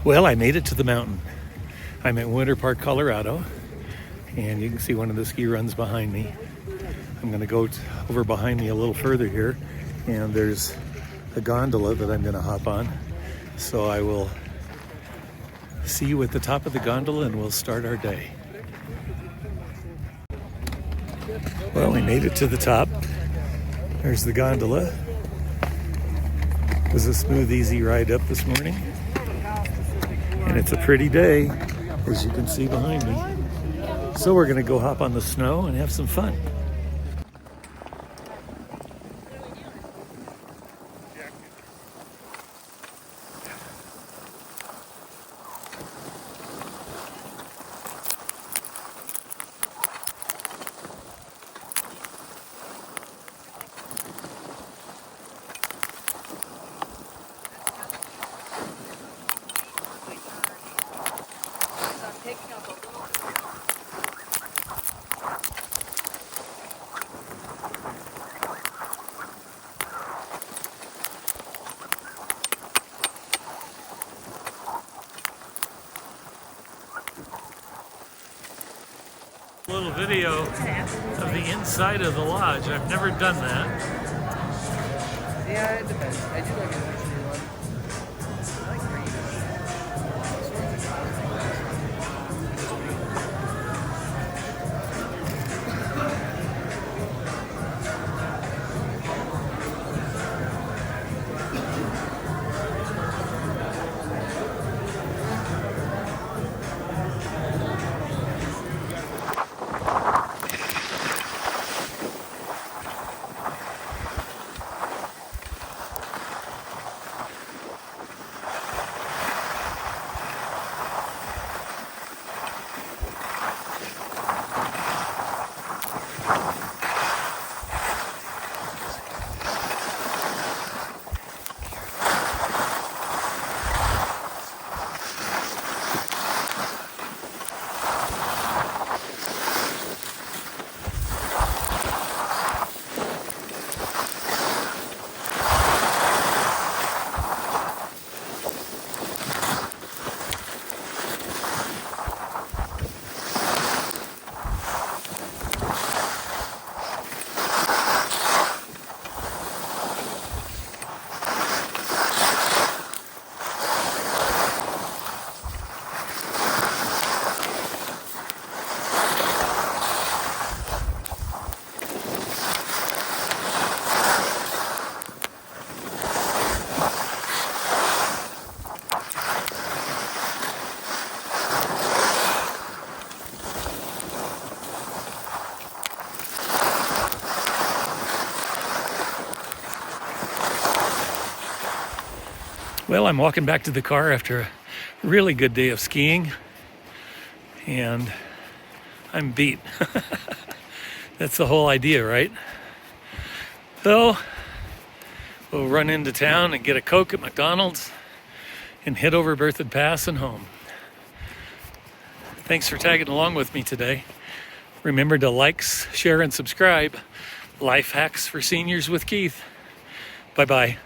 Well, I made it to the mountain. I'm at Winter Park, Colorado, and you can see one of the ski runs behind me. I'm going to go over behind me a little further here, and there's a gondola that I'm going to hop on. So I will see you at the top of the gondola and we'll start our day. Well, we made it to the top. There's the gondola. It was a smooth, easy ride up this morning. And it's a pretty day, as you can see behind me. So we're gonna go hop on the snow and have some fun. A little video of the inside of the lodge. I've never done that. Yeah, it depends. I do like an luxury one. I like green. Well, I'm walking back to the car after a really good day of skiing, and I'm beat. That's the whole idea, right? So, we'll run into town and get a Coke at McDonald's and head over Berthoud Pass and home. Thanks for tagging along with me today. Remember to like, share, and subscribe. Life Hacks for Seniors with Keith. Bye-bye.